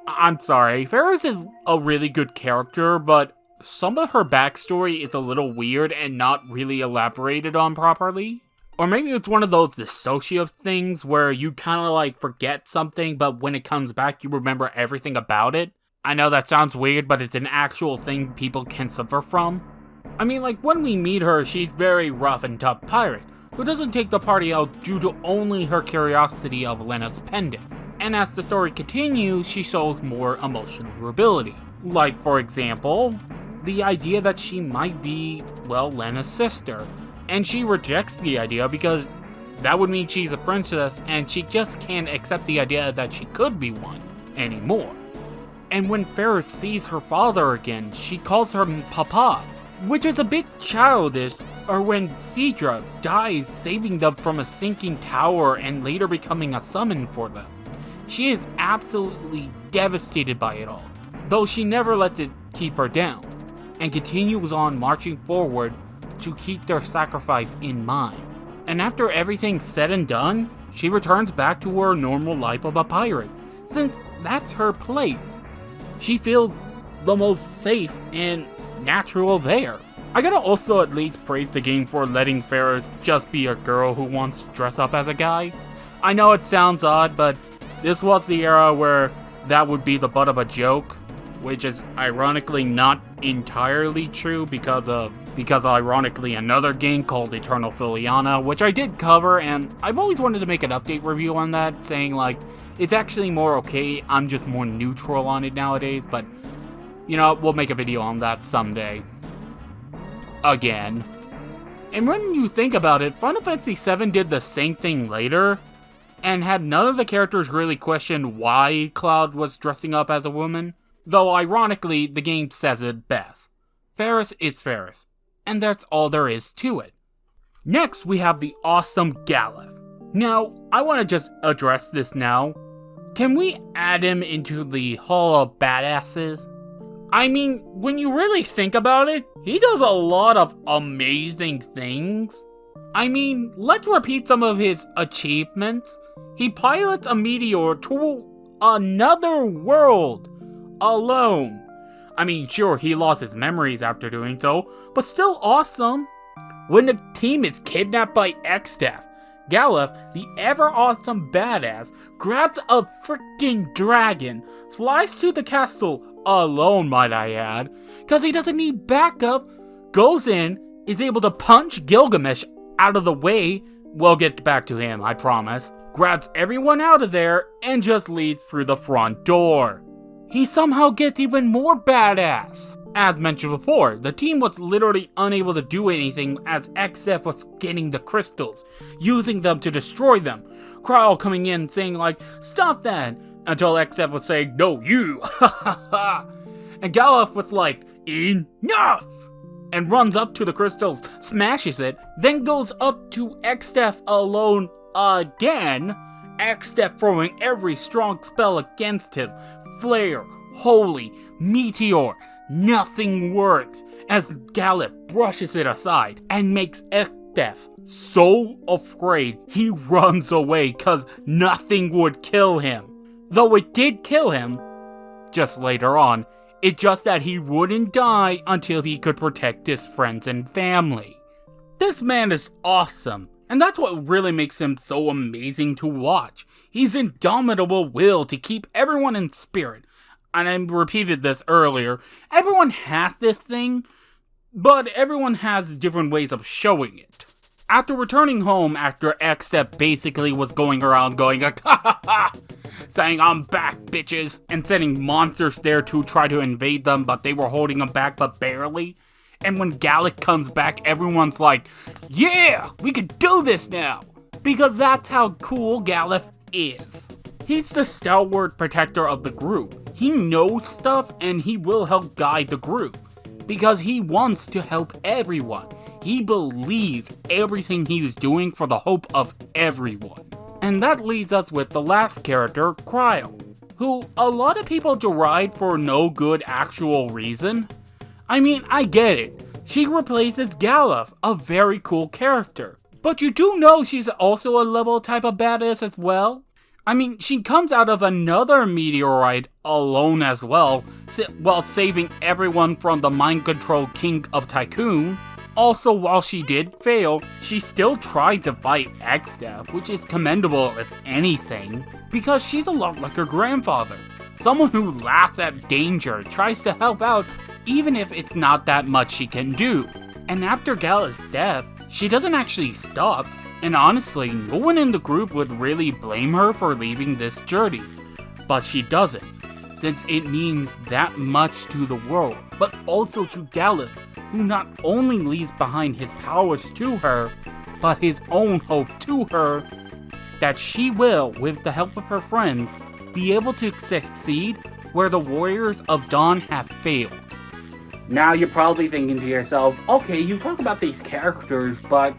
I'm sorry, Ferris is a really good character, but some of her backstory is a little weird and not really elaborated on properly. Or maybe it's one of those dissociative things where you kind of like forget something, but when it comes back you remember everything about it. I know that sounds weird, but it's an actual thing people can suffer from. I mean, like when we meet her, she's very rough and tough pirate, who doesn't take the party out due to only her curiosity of Lena's pendant. And as the story continues, she shows more emotional ability. Like, for example, the idea that she might be, well, Lena's sister. And she rejects the idea because that would mean she's a princess and she just can't accept the idea that she could be one anymore. And when Ferris sees her father again, she calls him Papa, which is a bit childish. Or when Sidra dies saving them from a sinking tower and later becoming a summon for them. She is absolutely devastated by it all, though she never lets it keep her down, and continues on marching forward to keep their sacrifice in mind. And after everything's said and done, she returns back to her normal life of a pirate, since that's her place. She feels the most safe and natural there. I gotta also at least praise the game for letting Ferris just be a girl who wants to dress up as a guy. I know it sounds odd, but this was the era where that would be the butt of a joke, which is ironically not entirely true because ironically another game called Eternal Filiana, which I did cover, and I've always wanted to make an update review on that, saying like, it's actually more okay, I'm just more neutral on it nowadays, but you know, we'll make a video on that someday. Again. And when you think about it, Final Fantasy VII did the same thing later, and had none of the characters really question why Cloud was dressing up as a woman. Though ironically, the game says it best. Ferris is Ferris, and that's all there is to it. Next, we have the awesome Galef. Now, I want to just address this now. Can we add him into the Hall of Badasses? I mean, when you really think about it, he does a lot of amazing things. I mean, let's repeat some of his achievements. He pilots a meteor to another world alone. I mean, sure, he lost his memories after doing so, but still awesome. When the team is kidnapped by X-Death, Galef, the ever-awesome badass, grabs a freaking dragon, flies to the castle, alone might I add, cause he doesn't need backup, goes in, is able to punch Gilgamesh out of the way, we'll get back to him, I promise, grabs everyone out of there, and just leads through the front door. He somehow gets even more badass. As mentioned before, the team was literally unable to do anything as XF was getting the crystals, using them to destroy them. Cryle coming in saying like, stop that, until XF was saying, no you, and Galef was like, enough, and runs up to the crystals, smashes it, then goes up to XF alone again, XF throwing every strong spell against him, Flare, Holy, Meteor, nothing works, as Galef brushes it aside and makes XF so afraid he runs away cause nothing would kill him. Though it did kill him, just later on, it's just that he wouldn't die until he could protect his friends and family. This man is awesome, and that's what really makes him so amazing to watch. His indomitable will to keep everyone in spirit. And I repeated this earlier, everyone has this thing, but everyone has different ways of showing it. After returning home after X-Step basically was going around going, saying I'm back bitches, and sending monsters there to try to invade them, but they were holding them back but barely. And when Gallic comes back, everyone's like, yeah, we can do this now! Because that's how cool Galef is. He's the stalwart protector of the group. He knows stuff and he will help guide the group. Because he wants to help everyone. He believes everything he's doing for the hope of everyone. And that leaves us with the last character, Cryo, who a lot of people deride for no good actual reason. I mean, I get it. She replaces Galef, a very cool character. But you do know she's also a level type of badass as well? I mean, she comes out of another meteorite alone as well, while saving everyone from the mind-controlled King of Tycoon. Also, while she did fail, she still tried to fight X-Death, which is commendable if anything, because she's a lot like her grandfather. Someone who laughs at danger, tries to help out, even if it's not that much she can do. And after Gala's death, she doesn't actually stop, and honestly, no one in the group would really blame her for leaving this journey. But she doesn't, since it means that much to the world, but also to Galef, who not only leaves behind his powers to her, but his own hope to her, that she will, with the help of her friends, be able to succeed where the Warriors of Dawn have failed. Now you're probably thinking to yourself, okay, you talk about these characters, but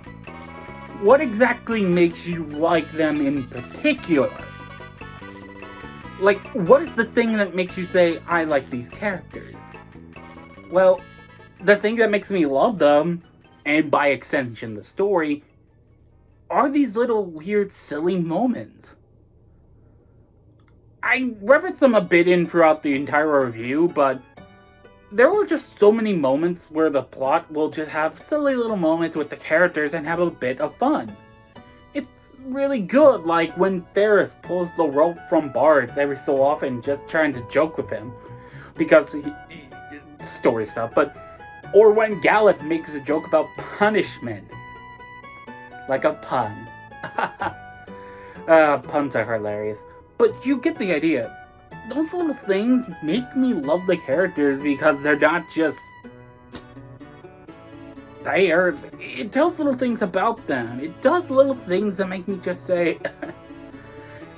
what exactly makes you like them in particular? Like, what is the thing that makes you say, I like these characters? Well, the thing that makes me love them, and by extension the story, are these little weird silly moments. I referenced them a bit in throughout the entire review, but there were just so many moments where the plot will just have silly little moments with the characters and have a bit of fun. It's really good, like when Ferris pulls the rope from Bards every so often just trying to joke with him. Because story stuff, but or when Gallup makes a joke about punishment. Like a pun. Puns are hilarious. But you get the idea. Those little things make me love the characters because they're not just... It tells little things about them. It does little things that make me just say...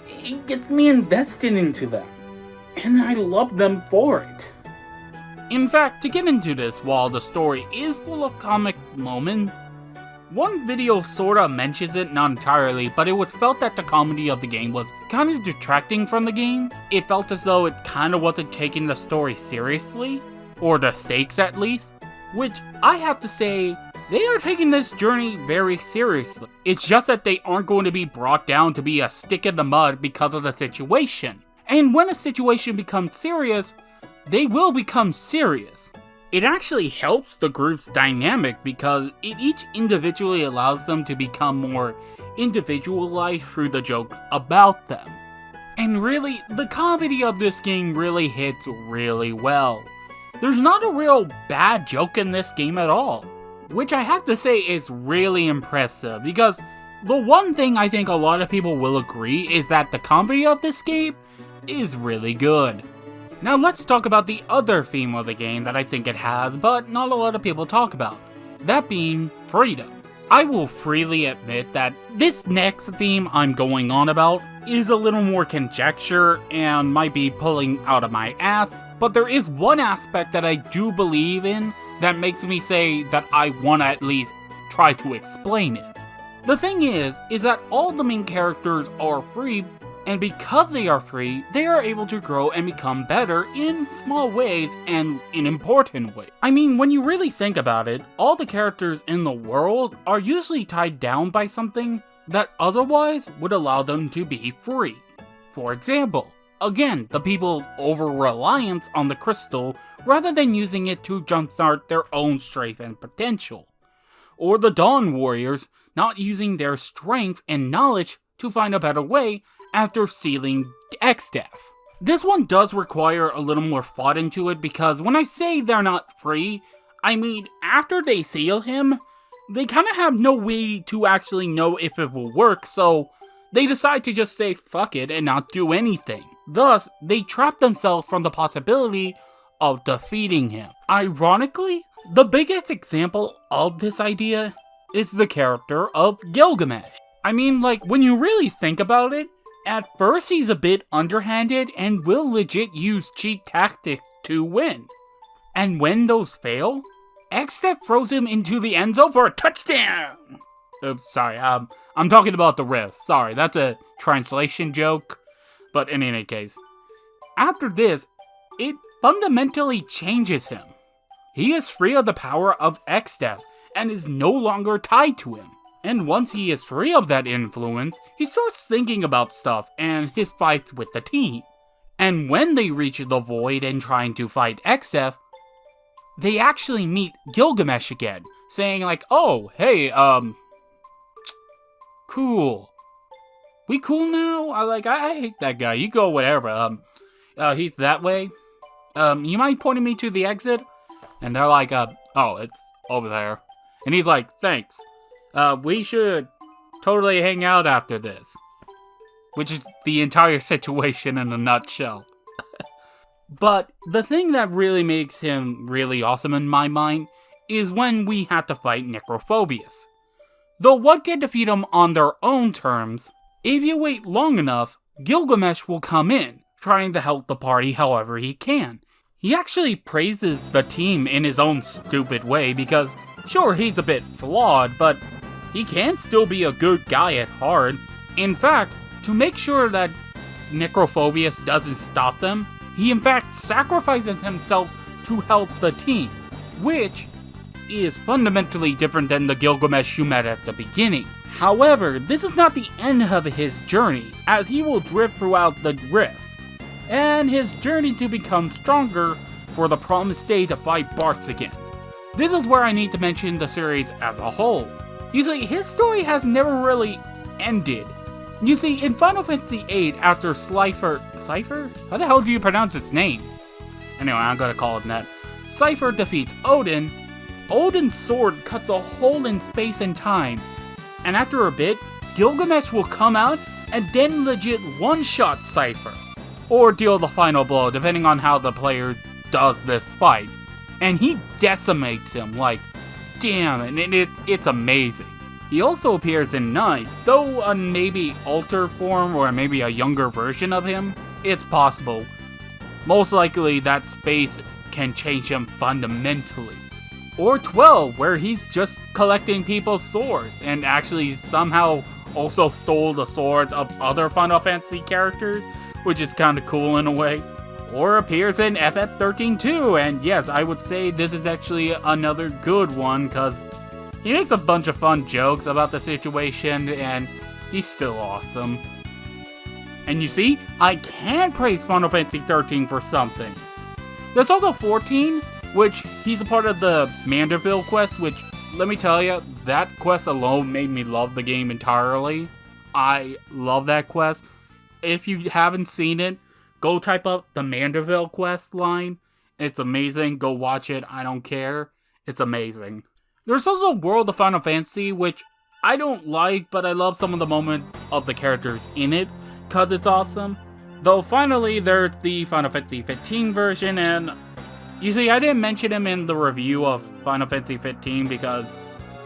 It gets me invested into them. And I love them for it. In fact, to get into this, while the story is full of comic moments, one video sorta mentions it, not entirely, but it was felt that the comedy of the game was kinda detracting from the game. It felt as though it kinda wasn't taking the story seriously, or the stakes at least, which I have to say, they are taking this journey very seriously. It's just that they aren't going to be brought down to be a stick in the mud because of the situation. And when a situation becomes serious, they will become serious. It actually helps the group's dynamic because it each individually allows them to become more individualized through the jokes about them. And really, the comedy of this game really hits really well. There's not a real bad joke in this game at all, which I have to say is really impressive because the one thing I think a lot of people will agree is that the comedy of this game is really good. Now let's talk about the other theme of the game that I think it has, but not a lot of people talk about. That being freedom. I will freely admit that this next theme I'm going on about is a little more conjecture and might be pulling out of my ass, but there is one aspect that I do believe in that makes me say that I want to at least try to explain it. The thing is that all the main characters are free, and because they are free, they are able to grow and become better in small ways and in important ways. I mean, when you really think about it, all the characters in the world are usually tied down by something that otherwise would allow them to be free. For example, again, the people's over-reliance on the crystal rather than using it to jumpstart their own strength and potential. Or the Dawn Warriors not using their strength and knowledge to find a better way after sealing X-Death. This one does require a little more thought into it because when I say they're not free, I mean after they seal him, they kind of have no way to actually know if it will work, so they decide to just say fuck it and not do anything. Thus, they trap themselves from the possibility of defeating him. Ironically, the biggest example of this idea is the character of Gilgamesh. I mean, like, when you really think about it, at first he's a bit underhanded and will legit use cheat tactics to win. And when those fail, X-Step throws him into the end zone for a touchdown! Oops, sorry, I'm talking about the riff. Sorry, that's a translation joke. But in any case, after this, it fundamentally changes him. He is free of the power of X-Step and is no longer tied to him. And once he is free of that influence, he starts thinking about stuff and his fights with the team. And when they reach the void and trying to fight X-Step, they actually meet Gilgamesh again, saying like, oh, hey, cool. We cool now? I hate that guy. You go whatever. He's that way. You mind pointing me to the exit? And they're like, oh, it's over there. And he's like, thanks. We should totally hang out after this. Which is the entire situation in a nutshell. But the thing that really makes him really awesome in my mind is when we have to fight Necrophobius. Though one can defeat him on their own terms, if you wait long enough, Gilgamesh will come in, trying to help the party however he can. He actually praises the team in his own stupid way because, sure, he's a bit flawed, but he can still be a good guy at heart. In fact, to make sure that Necrophobius doesn't stop them, he in fact sacrifices himself to help the team, which is fundamentally different than the Gilgamesh you met at the beginning. However, this is not the end of his journey, as he will drift throughout the rift, and his journey to become stronger for the promised day to fight Bartz again. This is where I need to mention the series as a whole. You see, his story has never really ended. You see, in Final Fantasy VIII, after Cypher? How the hell do you pronounce its name? Anyway, I'm gonna call it that. Cypher defeats Odin. Odin's sword cuts a hole in space and time. And after a bit, Gilgamesh will come out and then legit one-shot Cypher. Or deal the final blow, depending on how the player does this fight. And he decimates him, like, damn, and it's amazing. He also appears in 9, though a maybe altered form or maybe a younger version of him, it's possible. Most likely that space can change him fundamentally. Or 12, where he's just collecting people's swords and actually somehow also stole the swords of other Final Fantasy characters, which is kinda cool in a way. Or appears in FF13 too, and yes, I would say this is actually another good one, cause he makes a bunch of fun jokes about the situation, and he's still awesome. And you see, I can praise Final Fantasy 13 for something. There's also 14, which he's a part of the Manderville quest, which, let me tell you, that quest alone made me love the game entirely. I love that quest. If you haven't seen it, go type up the Manderville quest line. It's amazing. Go watch it. I don't care. It's amazing. There's also World of Final Fantasy, which I don't like, but I love some of the moments of the characters in it, cause it's awesome. Though finally, there's the Final Fantasy 15 version, and you see, I didn't mention him in the review of Final Fantasy 15 because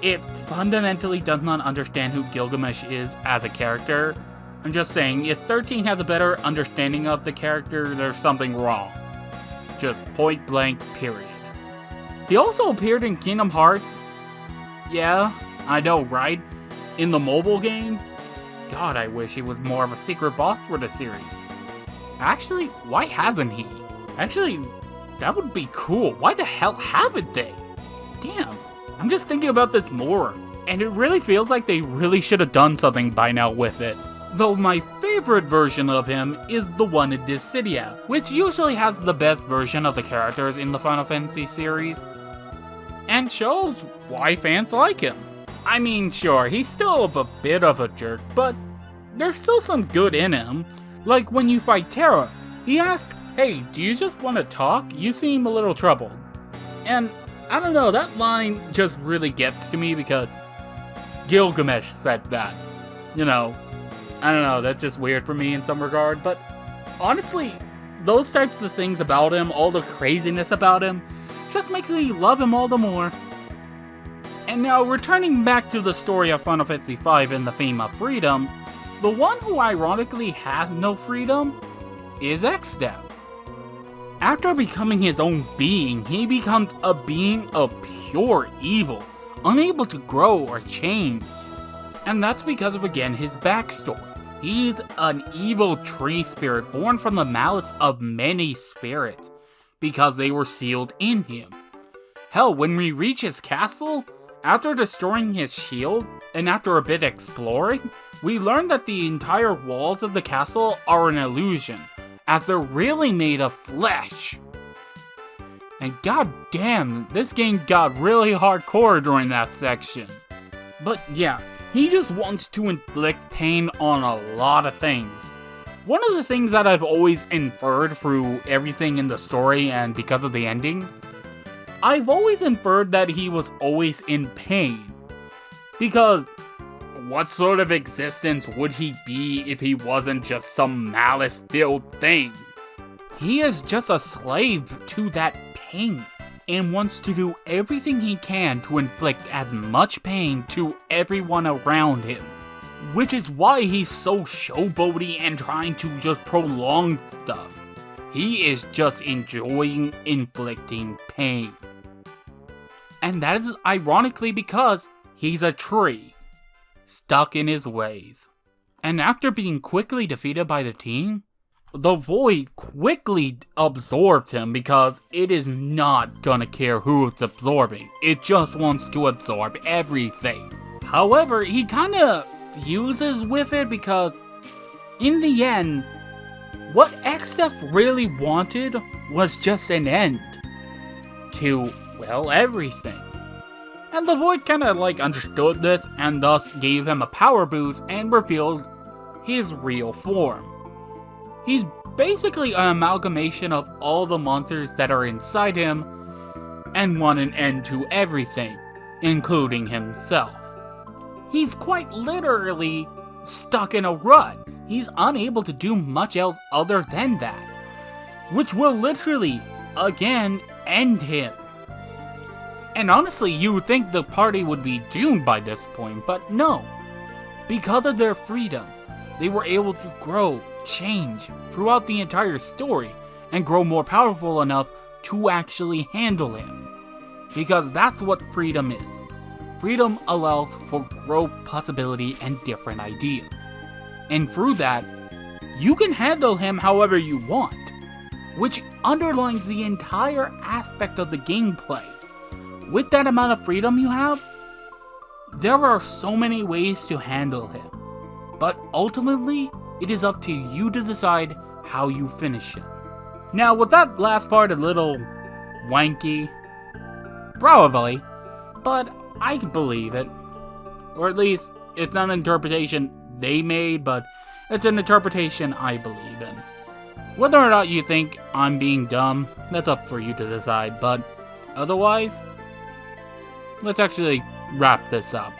it fundamentally does not understand who Gilgamesh is as a character. I'm just saying, if 13 has a better understanding of the character, there's something wrong. Just point blank, period. He also appeared in Kingdom Hearts. Yeah, I know, right? In the mobile game? God, I wish he was more of a secret boss for the series. Actually, why hasn't he? Actually, that would be cool. Why the hell haven't they? Damn, I'm just thinking about this more, and it really feels like they really should have done something by now with it. Though my favorite version of him is the one in Dissidia, which usually has the best version of the characters in the Final Fantasy series, and shows why fans like him. I mean, sure, he's still a bit of a jerk, but there's still some good in him. Like when you fight Terra, he asks, "Hey, do you just want to talk? You seem a little troubled." And I don't know, that line just really gets to me because Gilgamesh said that. You know, I don't know, that's just weird for me in some regard, but honestly, those types of things about him, all the craziness about him, just makes me love him all the more. And now, returning back to the story of Final Fantasy V and the theme of freedom, the one who ironically has no freedom is Xdev. After becoming his own being, he becomes a being of pure evil, unable to grow or change. And that's because of, again, his backstory. He's an evil tree spirit born from the malice of many spirits, because they were sealed in him. Hell, when we reach his castle, after destroying his shield, and after a bit exploring, we learn that the entire walls of the castle are an illusion, as they're really made of flesh. And goddamn, this game got really hardcore during that section. But yeah, he just wants to inflict pain on a lot of things. One of the things that I've always inferred through everything in the story and because of the ending, I've always inferred that he was always in pain. Because what sort of existence would he be if he wasn't just some malice-filled thing? He is just a slave to that pain, and wants to do everything he can to inflict as much pain to everyone around him. Which is why he's so showboaty and trying to just prolong stuff. He is just enjoying inflicting pain. And that is ironically because he's a tree, stuck in his ways. And after being quickly defeated by the team, the void quickly absorbs him because it is not gonna care who it's absorbing. It just wants to absorb everything. However, he kinda fuses with it because in the end, what Xdev really wanted was just an end. to, well, everything. And the void kinda understood this and thus gave him a power boost and revealed his real form. He's basically an amalgamation of all the monsters that are inside him and want an end to everything, including himself. He's quite literally stuck in a rut. He's unable to do much else other than that, which will literally, again, end him. And honestly, you would think the party would be doomed by this point, but no. Because of their freedom, they were able to grow, change throughout the entire story, and grow more powerful enough to actually handle him. Because that's what freedom is. Freedom allows for growth, possibility, and different ideas. And through that, you can handle him however you want, which underlines the entire aspect of the gameplay. With that amount of freedom you have, there are so many ways to handle him. But ultimately, it is up to you to decide how you finish him. Now, with that last part a little wanky, probably, but I believe it. Or at least, it's not an interpretation they made, but it's an interpretation I believe in. Whether or not you think I'm being dumb, that's up for you to decide, but otherwise, let's actually wrap this up.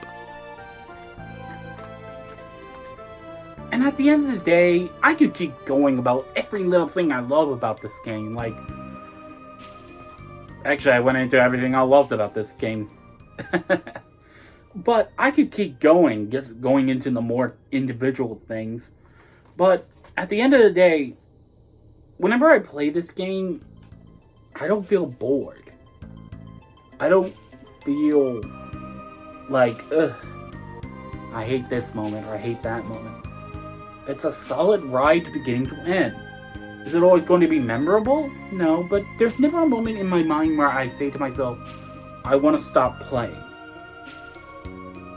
And at the end of the day, I could keep going about every little thing I love about this game. Actually, I went into everything I loved about this game. But I could keep going, just going into the more individual things. But at the end of the day, whenever I play this game, I don't feel bored. I don't feel like, ugh, I hate this moment or I hate that moment. It's a solid ride to beginning to end. Is it always going to be memorable? No, but there's never a moment in my mind where I say to myself, I want to stop playing.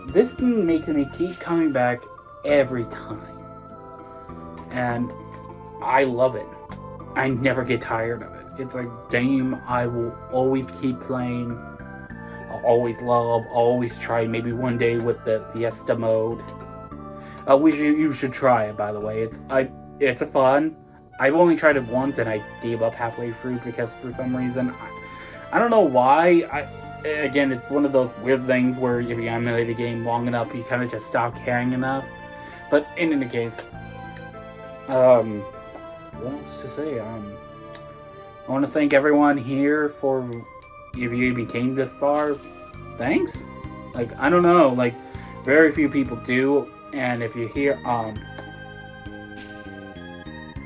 This game makes me keep coming back every time. And I love it. I never get tired of it. It's a game I will always keep playing. I'll always love, always try, maybe one day with the Fiesta mode. You should try it, by the way. It's fun. I've only tried it once and I gave up halfway through because for some reason, I don't know why. Again, it's one of those weird things where if you emulate a game long enough, you kind of just stop caring enough. But in any case, what else to say? I want to thank everyone here for, if you even came this far, thanks? I don't know, very few people do, and if you hear,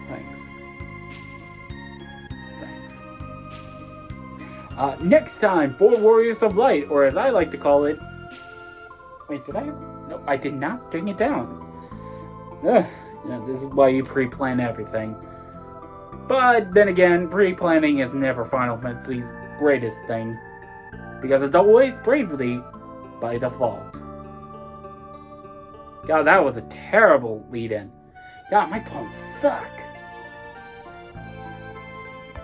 thanks. Next time for Warriors of Light, or as I like to call it, wait, did I? No, I did not bring it down. Yeah, this is why you pre-plan everything. But then again, pre-planning is never Final Fantasy's greatest thing, because it's always bravely by default. God, that was a terrible lead-in. God, my puns suck.